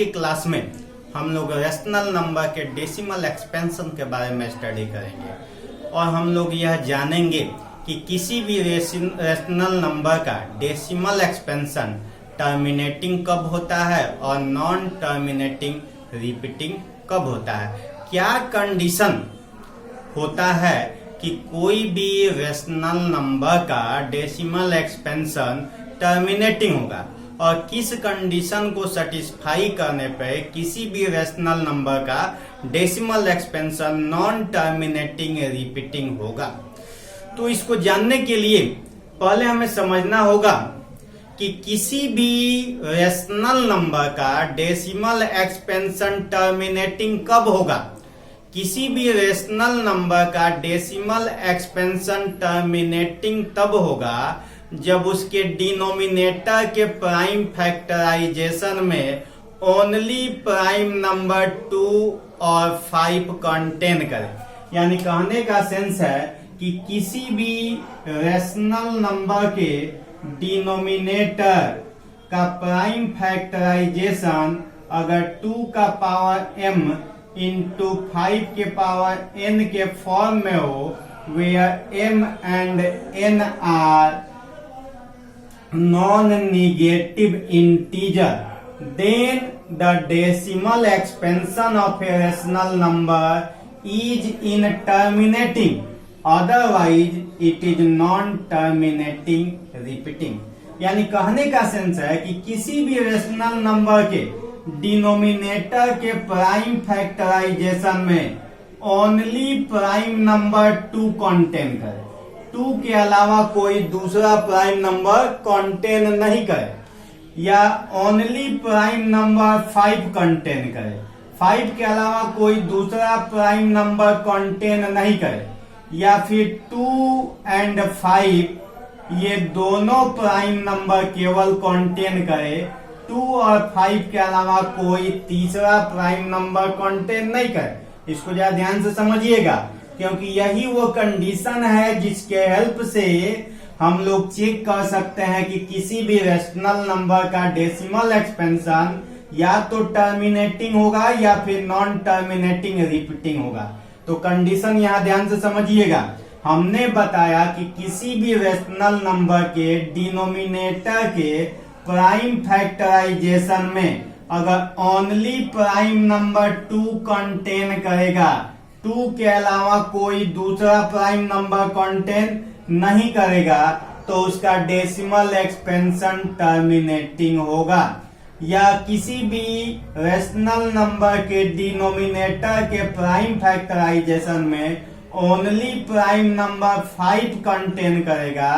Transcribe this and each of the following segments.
की क्लास में हम लोग रेशनल नंबर के डेसिमल एक्सपेंशन के बारे में स्टडी करेंगे और हम लोग यह जानेंगे कि किसी भी रेशनल नंबर का डेसिमल एक्सपेंशन टर्मिनेटिंग कब होता है और नॉन टर्मिनेटिंग रिपीटिंग कब होता है। क्या कंडीशन होता है कि कोई भी रेशनल नंबर का डेसिमल एक्सपेंशन टर्मिनेटिंग होगा और किस कंडीशन को सेटिस्फाई करने पे किसी भी रेशनल नंबर का decimal expansion non terminating repeating होगा। तो इसको जानने के लिए पहले हमें समझना होगा कि किसी भी रेशनल नंबर का डेसिमल एक्सपेंशन टर्मिनेटिंग कब होगा। किसी भी रेशनल नंबर का डेसिमल एक्सपेंशन टर्मिनेटिंग तब होगा जब उसके डिनोमिनेटर के प्राइम फैक्टराइजेशन में ओनली प्राइम नंबर 2 और 5 कंटेन करे। यानी कहने का सेंस है कि किसी भी रेशनल नंबर के डिनोमिनेटर का प्राइम फैक्टराइजेशन अगर 2 का पावर m इंटू 5 के पावर n के फॉर्म में हो, where m and n are non-negative integer, then the decimal expansion of a rational number is in terminating, otherwise it is non-terminating repeating। यानी कहने का sense है कि किसी भी रेशनल नंबर के डिनोमिनेटर के प्राइम फैक्टराइजेशन में ओनली प्राइम नंबर 2 कंटेन करे, 2 के अलावा कोई दूसरा प्राइम नंबर कंटेन नहीं करे, या ओनली प्राइम नंबर 5 कंटेन करे, 5 के अलावा कोई दूसरा प्राइम नंबर कंटेन नहीं करे, या फिर 2 एंड 5 ये दोनों प्राइम नंबर केवल कंटेन करे, 2 और 5 के अलावा कोई तीसरा प्राइम नंबर कंटेन नहीं करे। इसको जरा ध्यान से समझिएगा, क्योंकि यही वो कंडीशन है जिसके हेल्प से हम लोग चेक कर सकते हैं कि किसी भी रेशनल नंबर का डेसिमल एक्सपेंशन या तो टर्मिनेटिंग होगा या फिर नॉन टर्मिनेटिंग रिपीटिंग होगा। तो कंडीशन यहाँ ध्यान से समझिएगा। हमने बताया कि किसी भी रेशनल नंबर के डिनोमिनेटर के प्राइम फैक्टराइजेशन में अगर ओनली प्राइम नंबर 2 कंटेन करेगा, 2 के अलावा कोई दूसरा प्राइम नंबर कंटेन नहीं करेगा, तो उसका डेसिमल एक्सपेंशन टर्मिनेटिंग होगा। या किसी भी रेशनल नंबर के डिनोमिनेटर के प्राइम फैक्टराइजेशन में ओनली प्राइम नंबर 5 कंटेन करेगा,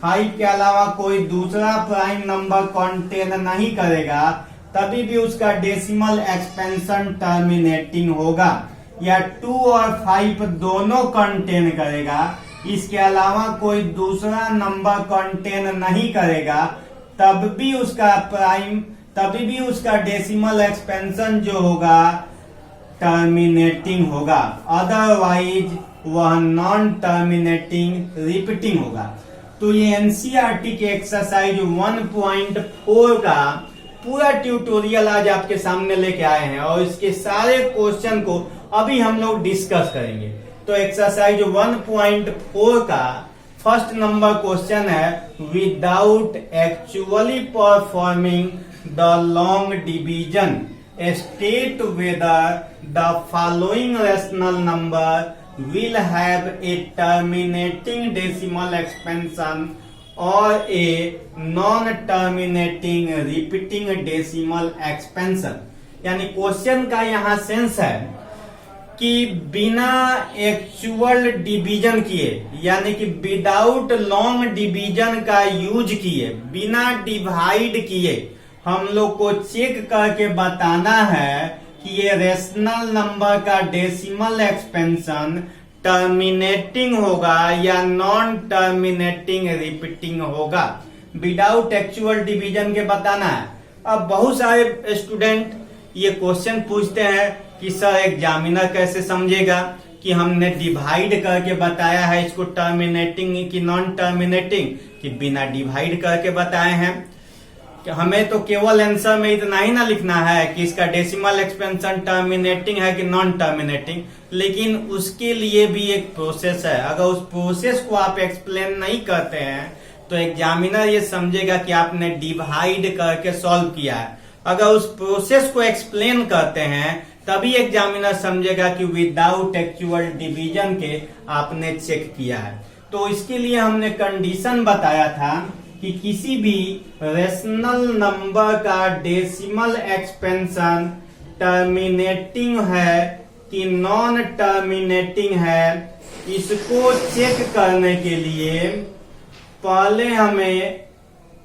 5 के अलावा कोई दूसरा प्राइम नंबर कंटेन नहीं करेगा, तभी भी उसका डेसिमल एक्सपेंशन टर्मिनेटिंग होगा। या 2 और 5 दोनों कंटेन करेगा, इसके अलावा कोई दूसरा नंबर कंटेन नहीं करेगा, तभी भी उसका डेसिमल एक्सपेंशन जो होगा टर्मिनेटिंग होगा, अदरवाइज वह नॉन टर्मिनेटिंग रिपीटिंग होगा। तो ये एनसीईआरटी के एक्सरसाइज 1.4 का पूरा ट्यूटोरियल आज आपके सामने लेके आए हैं और इसके सारे क्वेश्चन को अभी हम लोग डिस्कस करेंगे। तो एक्सरसाइज 1.4 का फर्स्ट नंबर क्वेश्चन है, without actually performing the long division state whether the following rational number will have a terminating decimal expansion or a non-terminating repeating decimal expansion। यानी क्वेश्चन का यहाँ सेंस है कि बिना एक्चुअल डिवीजन किए, यानी कि विदाउट लॉन्ग डिवीजन का यूज किए, बिना डिवाइड किए हम लोग को चेक करके बताना है कि ये रेशनल नंबर का डेसिमल एक्सपेंशन टर्मिनेटिंग होगा या नॉन टर्मिनेटिंग रिपीटिंग होगा। विदाउट एक्चुअल डिवीजन के बताना है। अब बहुत सारे स्टूडेंट ये क्वेश्चन पूछते हैं कि सर एग्जामिनर कैसे समझेगा कि हमने डिवाइड करके बताया है इसको टर्मिनेटिंग कि नॉन टर्मिनेटिंग, कि बिना डिवाइड करके बताए हैं। हमें तो केवल आंसर में इतना ही ना लिखना है कि इसका डेसिमल एक्सपेंशन टर्मिनेटिंग है कि नॉन टर्मिनेटिंग, लेकिन उसके लिए भी एक प्रोसेस है। अगर उस प्रोसेस को आप एक्सप्लेन नहीं करते हैं तो एग्जामिनर ये समझेगा कि आपने डिवाइड करके सॉल्व किया है। अगर उस प्रोसेस को एक्सप्लेन करते हैं तभी एग्जामिनर समझेगा कि विदाउट एक्चुअल डिवीजन के आपने चेक किया है। तो इसके लिए हमने कंडीशन बताया था कि किसी भी रेशनल नंबर का डेसिमल एक्सपेंशन टर्मिनेटिंग है कि नॉन टर्मिनेटिंग है, इसको चेक करने के लिए पहले हमें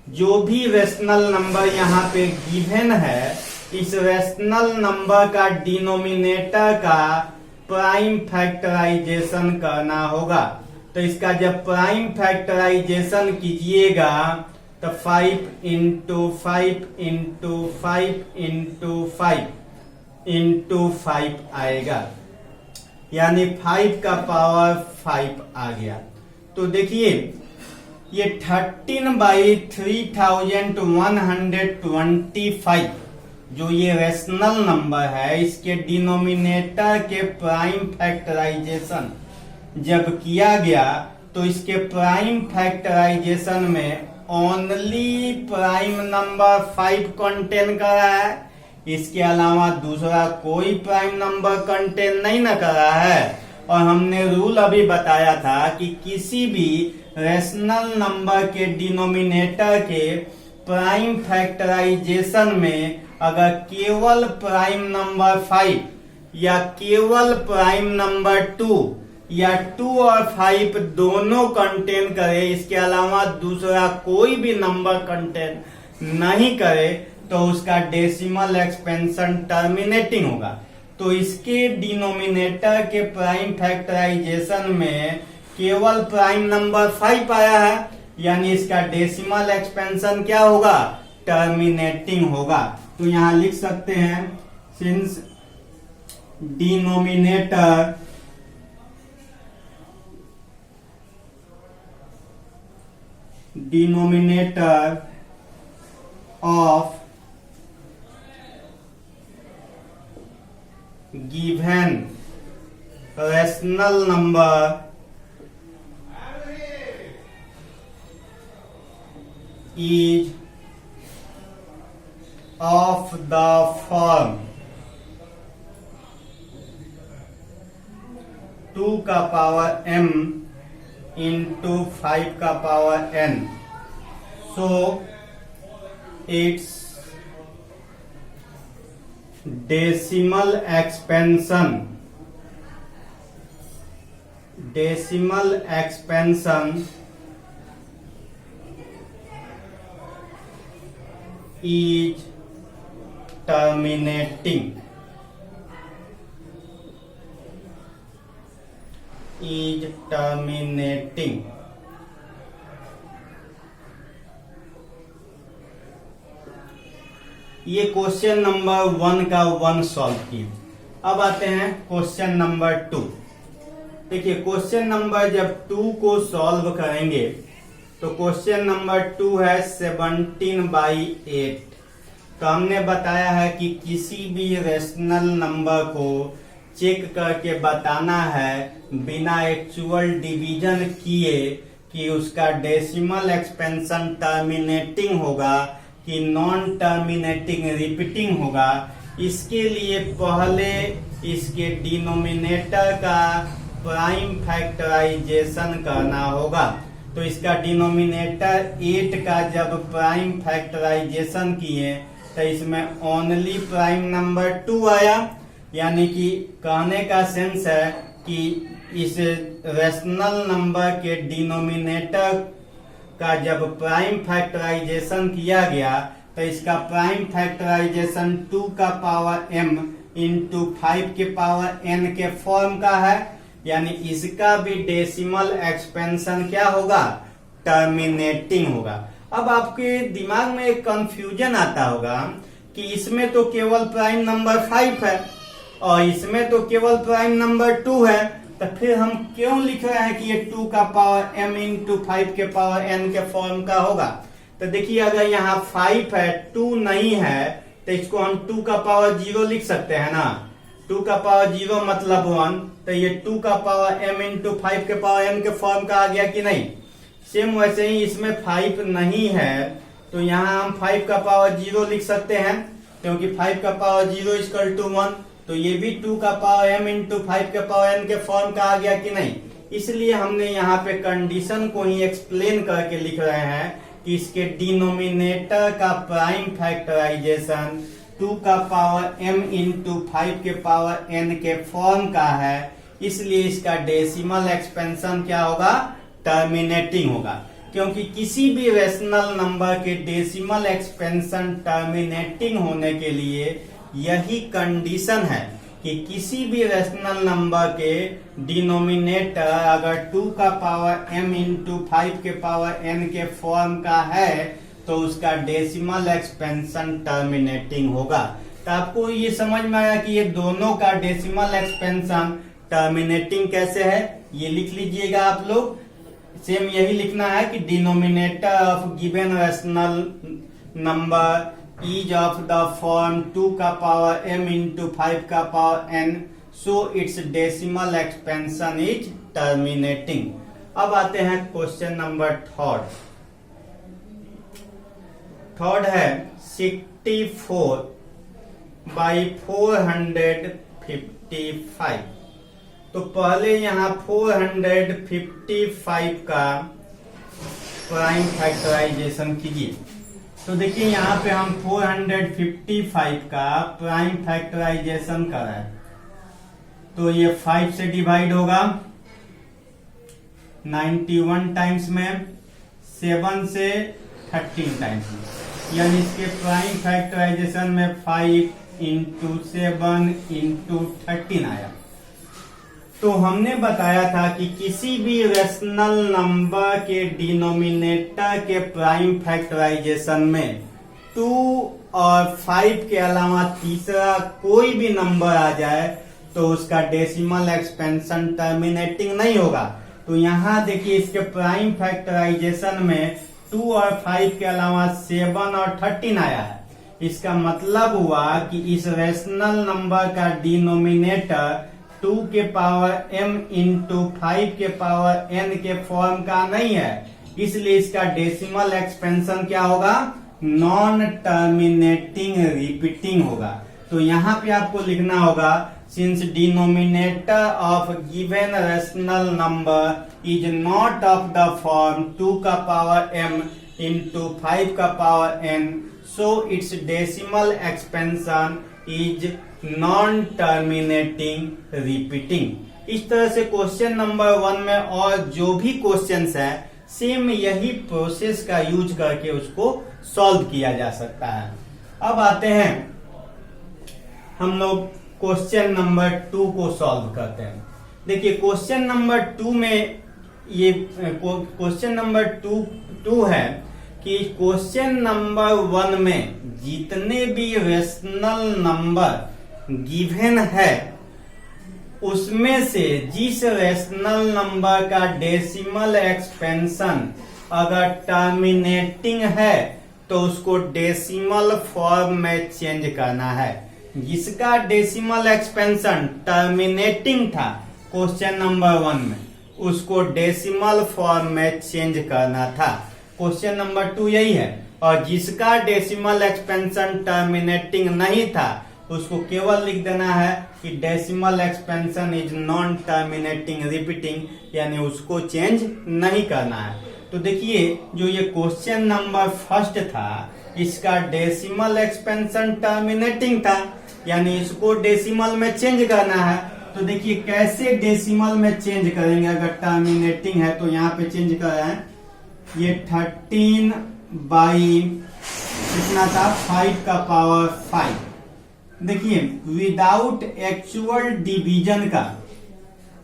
जो भी रेशनल नंबर यहाँ पे गिवन है, इस रेशनल नंबर का डिनोमिनेटर का प्राइम फैक्टराइजेशन करना होगा। तो इसका जब प्राइम फैक्टराइजेशन कीजिएगा तो 5 इंटू 5 इंटू 5 इंटू 5 इंटू 5 आएगा, यानी 5 का पावर 5 आ गया। तो देखिए ये 13/3125 जो ये रेशनल नंबर है, इसके डिनोमिनेटर के प्राइम फैक्टराइजेशन जब किया गया तो इसके प्राइम फैक्टराइजेशन में ओनली प्राइम नंबर 5 कंटेन कर रहा है, इसके अलावा दूसरा कोई प्राइम नंबर कंटेन नहीं न कर रहा है। और हमने रूल अभी बताया था कि किसी भी रेशनल नंबर के डिनोमिनेटर के प्राइम फैक्टराइजेशन में अगर केवल प्राइम नंबर 5 या केवल प्राइम नंबर 2 या 2 और 5 दोनों कंटेन करे, इसके अलावा दूसरा कोई भी नंबर कंटेन नहीं करे, तो उसका डेसिमल एक्सपेंशन टर्मिनेटिंग होगा। तो इसके डिनोमिनेटर के प्राइम फैक्टराइजेशन में केवल प्राइम नंबर 5 आया है, यानी इसका डेसिमल एक्सपेंशन क्या होगा? टर्मिनेटिंग होगा। तो यहां लिख सकते हैं since denominator of given rational number is of the form 2 का पावर m into 5 का power n, so its decimal expansion is terminating ये क्वेश्चन नंबर 1 का 1 सॉल्व किए। अब आते हैं क्वेश्चन नंबर 2। देखिए क्वेश्चन नंबर जब 2 को सॉल्व करेंगे तो क्वेश्चन नंबर 2 है 17/8। तो हमने बताया है कि किसी भी रेशनल नंबर को चेक करके बताना है बिना एक्चुअल डिवीजन किए कि उसका डेसिमल एक्सपेंशन टर्मिनेटिंग होगा कि नॉन टर्मिनेटिंग रिपीटिंग होगा। इसके लिए पहले इसके डिनोमिनेटर का प्राइम फैक्टराइजेशन करना होगा। तो इसका डिनोमिनेटर 8 का जब प्राइम फैक्टराइजेशन किए तो इसमें ओनली प्राइम नंबर 2 आया, यानी कि कहने का सेंस है कि इस रेशनल नंबर के डिनोमिनेटर का जब प्राइम फैक्टराइजेशन किया गया तो इसका प्राइम फैक्टराइजेशन 2 का पावर m इंटू 5 के पावर n के फॉर्म का है, यानी इसका भी डेसिमल एक्सपेंशन क्या होगा? टर्मिनेटिंग होगा। अब आपके दिमाग में एक कंफ्यूजन आता होगा कि इसमें तो केवल प्राइम नंबर 5 है और इसमें तो केवल प्राइम नंबर 2 है, तो फिर हम क्यों लिख रहे हैं कि ये 2 का पावर m इंटू 5 के पावर n के फॉर्म का होगा? तो देखिए अगर यहाँ 5 है 2 नहीं है तो इसको हम 2 का पावर 0 लिख सकते हैं ना। 2 का पावर 0 मतलब 1, तो ये 2 का पावर m इंटू 5 के पावर n के फॉर्म का आ गया कि नहीं। सेम वैसे ही इसमें 5 नहीं है तो यहाँ हम 5 का पावर 0 लिख सकते हैं, क्योंकि 5 का पावर 0 इक्वल टू 1, तो ये भी 2 का पावर m इंटू 5 के पावर n के फॉर्म का आ गया कि नहीं। इसलिए हमने यहाँ पे कंडीशन को ही एक्सप्लेन करके लिख रहे हैं कि इसके डिनोमिनेटर का प्राइम फैक्टराइजेशन 2 का पावर m इंटू 5 के पावर n के फॉर्म का है, इसलिए इसका डेसिमल एक्सपेंशन क्या होगा, टर्मिनेटिंग होगा। क्योंकि किसी भी रेशनल नंबर के डेसिमल एक्सपेंशन टर्मिनेटिंग होने के लिए यही कंडीशन है कि किसी भी रेशनल नंबर के डिनोमिनेटर अगर 2 का पावर m इंटू 5 के पावर n के फॉर्म का है तो उसका डेसिमल एक्सपेंशन टर्मिनेटिंग होगा। तो आपको ये समझ में आया कि ये दोनों का डेसिमल एक्सपेंशन टर्मिनेटिंग कैसे है, ये लिख लीजिएगा आप लोग। सेम यही लिखना है कि denominator of given rational number is of the form 2 का पावर m इंटू 5 का power n, so it's decimal expansion is terminating. अब आते हैं क्वेश्चन नंबर थर्ड है 64 बाई 455। तो पहले यहाँ 455 का प्राइम फैक्टराइजेशन कीजिए। तो देखिए यहाँ पे हम 455 का प्राइम फैक्टराइजेशन कर रहे हैं, तो ये 5 से डिवाइड होगा 91 टाइम्स में, 7 से 13 टाइम्स में, यानी इसके प्राइम फैक्टराइजेशन में 5 इंटू 7 इंटू 13 आया। तो हमने बताया था कि किसी भी रेशनल नंबर के डिनोमिनेटर के प्राइम फैक्टराइजेशन में 2 और 5 के अलावा तीसरा कोई भी नंबर आ जाए तो उसका डेसिमल एक्सपेंशन टर्मिनेटिंग नहीं होगा। तो यहाँ देखिए इसके प्राइम फैक्टराइजेशन में 2 और 5 के अलावा 7 और 13 आया है। इसका मतलब हुआ कि इस रेशनल नंबर का डिनोमिनेटर 2 के पावर m इंटू 5 के पावर n के फॉर्म का नहीं है, इसलिए इसका डेसिमल एक्सपेंशन क्या होगा, नॉन टर्मिनेटिंग रिपीटिंग होगा। तो यहाँ पे आपको लिखना होगा since denominator of given rational number is not of the form 2 का पावर m इंटू 5 का power n, so it's decimal expansion is non terminating repeating. इस तरह से क्वेश्चन नंबर 1 में और जो भी क्वेश्चंस है सेम यही प्रोसेस का यूज करके उसको सॉल्व किया जा सकता है। अब आते हैं हम लोग क्वेश्चन नंबर 2 को सॉल्व करते हैं। देखिए क्वेश्चन नंबर 2 में ये क्वेश्चन नंबर 2 है कि क्वेश्चन नंबर 1 में जितने भी रेशनल नंबर गिवन है उसमें से जिस रेशनल नंबर का डेसिमल एक्सपेंशन अगर टर्मिनेटिंग है तो उसको डेसिमल फॉर्म में चेंज करना है। जिसका डेसिमल एक्सपेंशन टर्मिनेटिंग था क्वेश्चन नंबर 1 में, उसको डेसिमल फॉर्म में चेंज करना था। क्वेश्चन नंबर 2 यही है। और जिसका डेसिमल एक्सपेंशन टर्मिनेटिंग नहीं था उसको केवल लिख देना है कि decimal expansion is non terminating repeating, यानी उसको चेंज नहीं करना है। तो देखिए जो ये क्वेश्चन नंबर 1 था इसका डेसिमल एक्सपेंशन टर्मिनेटिंग था, यानी इसको डेसिमल में चेंज करना है। तो देखिए कैसे डेसिमल में चेंज करेंगे, अगर टर्मिनेटिंग है तो यहाँ पे चेंज कर रहे हैं, ये 13 बाई कितना था 5 का पावर 5। देखिए विदाउट एक्चुअल डिवीजन का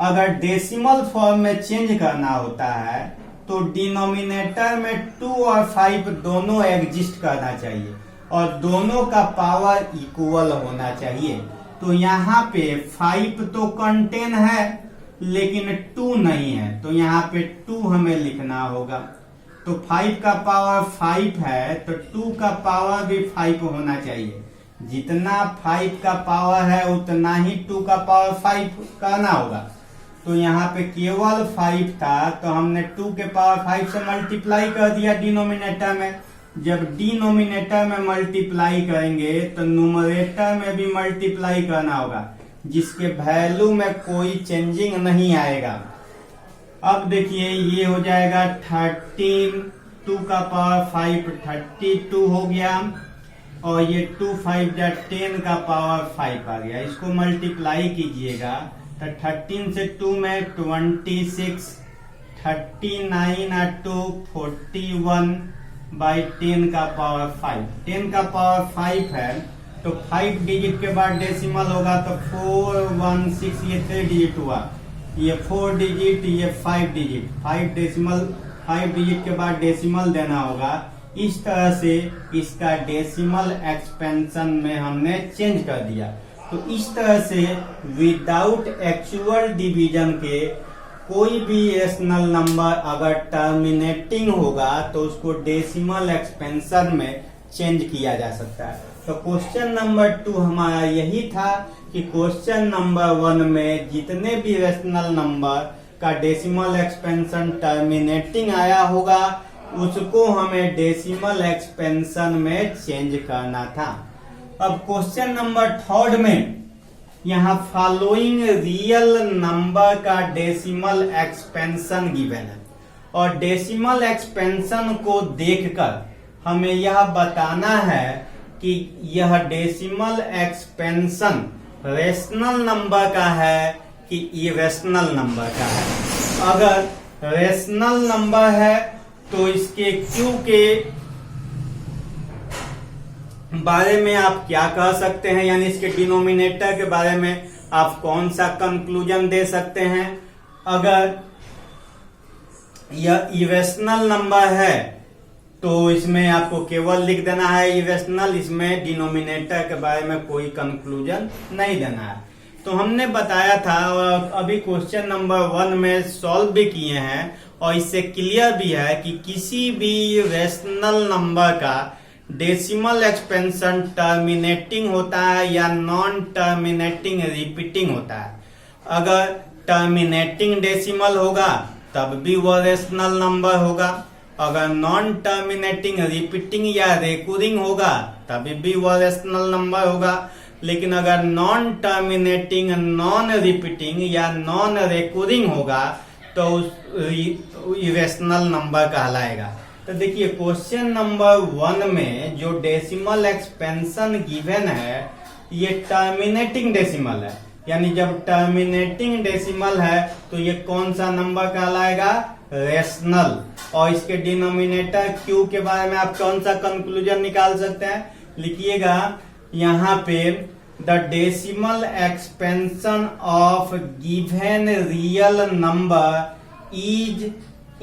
अगर डेसिमल फॉर्म में चेंज करना होता है तो डिनोमिनेटर में 2 और 5 दोनों एग्जिस्ट करना चाहिए और दोनों का पावर इक्वल होना चाहिए। तो यहाँ पे 5 तो कंटेन है लेकिन 2 नहीं है, तो यहाँ पे 2 हमें लिखना होगा। तो 5 का पावर 5 है तो 2 का पावर भी 5 होना चाहिए। जितना 5 का पावर है उतना ही 2 का पावर 5 करना होगा। तो यहाँ पे केवल 5 था तो हमने 2 के पावर 5 से मल्टीप्लाई कर दिया डिनोमिनेटर में। जब डिनोमिनेटर में मल्टीप्लाई करेंगे तो न्यूमरेटर में भी मल्टीप्लाई करना होगा, जिसके वैल्यू में कोई चेंजिंग नहीं आएगा। अब देखिए ये हो जाएगा 13, 2 का पावर 5 32 हो गया, और ये 2 5 जा 10 का पावर 5 आ गया। इसको मल्टीप्लाई कीजिएगा तो 13 से 2 में 26, 39 और 2 41 बाई 10 का पावर 5। 10 का पावर 5 है तो 5 डिजिट के बाद डेसिमल होगा तो 4 1 6, ये 3 डिजिट हुआ, ये 4 डिजिट, ये 5 डिजिट, 5 डिजिट के बाद डेसिमल देना होगा। इस तरह से इसका डेसिमल एक्सपेंशन में हमने चेंज कर दिया। तो इस तरह से विदाउट एक्चुअल डिवीजन के कोई भी रेशनल नंबर अगर टर्मिनेटिंग होगा तो उसको डेसिमल एक्सपेंशन में चेंज किया जा सकता है। तो क्वेश्चन नंबर 2 हमारा यही था कि क्वेश्चन नंबर 1 में जितने भी रेशनल नंबर का डेसिमल एक्सपेंशन टर्मिनेटिंग आया होगा उसको हमें डेसिमल एक्सपेंशन में चेंज करना था। अब क्वेश्चन नंबर 3 में यहाँ फॉलोइंग रियल नंबर का डेसिमल एक्सपेंशन गिवन है, और डेसिमल एक्सपेंशन को देखकर हमें यह बताना है कि यह डेसिमल एक्सपेंशन रेशनल नंबर का है कि इरेशनल नंबर का है। अगर रेशनल नंबर है तो इसके क्यू के बारे में आप क्या कह सकते हैं, यानी इसके डिनोमिनेटर के बारे में आप कौन सा कंक्लूजन दे सकते हैं। अगर यह इरेशनल नंबर है तो इसमें आपको केवल लिख देना है इरेशनल, इसमें डिनोमिनेटर के बारे में कोई कंक्लूजन नहीं देना है। तो हमने बताया था और अभी क्वेश्चन नंबर 1 में सॉल्व भी किए हैं और इससे क्लियर भी है कि किसी भी रेशनल नंबर का डेसिमल एक्सपेंशन टर्मिनेटिंग होता है या नॉन टर्मिनेटिंग रिपीटिंग होता है। अगर टर्मिनेटिंग डेसिमल होगा तब भी वह रेशनल नंबर होगा, अगर नॉन टर्मिनेटिंग रिपीटिंग या रेकरिंग होगा तभी भी वह रेशनल नंबर होगा। लेकिन अगर नॉन टर्मिनेटिंग, नॉन रिपीटिंग या नॉन रेकरिंग होगा तो इरेशनल नंबर कहलाएगा। तो देखिए क्वेश्चन नंबर 1 में जो डेसिमल एक्सपेंशन गिवन है ये टर्मिनेटिंग डेसिमल है, यानी जब टर्मिनेटिंग डेसिमल है तो ये कौन सा नंबर कहलाएगा, रेशनल। और इसके डिनोमिनेटर क्यू के बारे में आप कौन सा कंक्लूजन निकाल सकते हैं, लिखिएगा यहाँ पे the decimal expansion of given real number is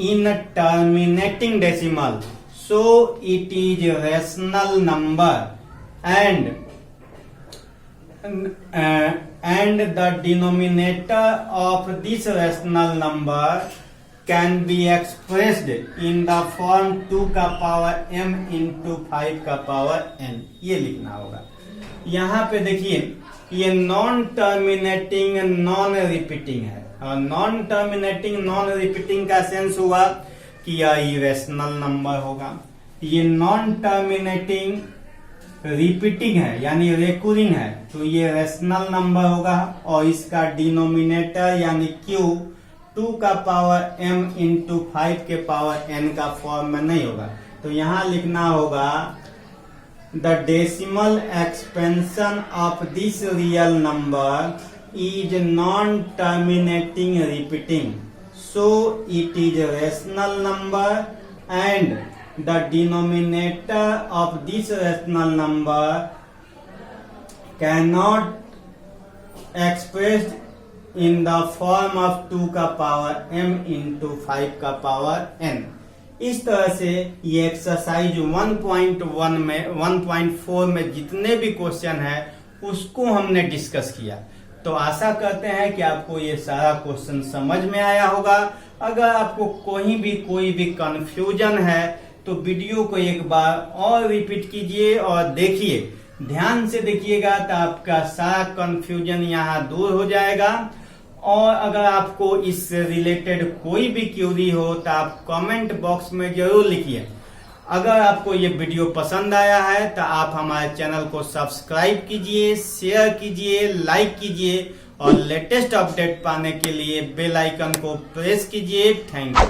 in terminating decimal, so it is rational number and the denominator of this rational number can be expressed in the form 2 का पावर m into 5 का power n, ये लिखना होगा। यहाँ पे देखिए ये non terminating non repeating है, और नॉन टर्मिनेटिंग नॉन रिपीटिंग का सेंस हुआ कि यह इरेशनल नंबर होगा। ये नॉन टर्मिनेटिंग रिपीटिंग है यानी रेकरिंग है तो ये रेशनल नंबर होगा, और इसका डिनोमिनेटर यानी क्यू 2 का पावर m इंटू 5 के पावर n का फॉर्म में नहीं होगा। तो यहाँ लिखना होगा the decimal expansion of this real number is non-terminating repeating, so it is a rational number and the denominator of this rational number cannot expressed in the form of 2 का power m into 5 का power n। इस तरह से ये exercise 1.1 में 1.4 में जितने भी क्वेश्चन है उसको हमने डिस्कस किया। तो तो आशा करते हैं कि आपको ये सारा क्वेश्चन समझ में आया होगा। अगर आपको कोई भी कंफ्यूजन है तो वीडियो को एक बार और रिपीट कीजिए और देखिए, ध्यान से देखिएगा तो आपका सारा कंफ्यूजन यहाँ दूर हो जाएगा। और अगर आपको इससे रिलेटेड कोई भी क्यूरी हो तो आप कमेंट बॉक्स में जरूर लिखिए। अगर आपको ये वीडियो पसंद आया है तो आप हमारे चैनल को सब्सक्राइब कीजिए, शेयर कीजिए, लाइक कीजिए और लेटेस्ट अपडेट पाने के लिए बेल आइकन को प्रेस कीजिए। Thank you.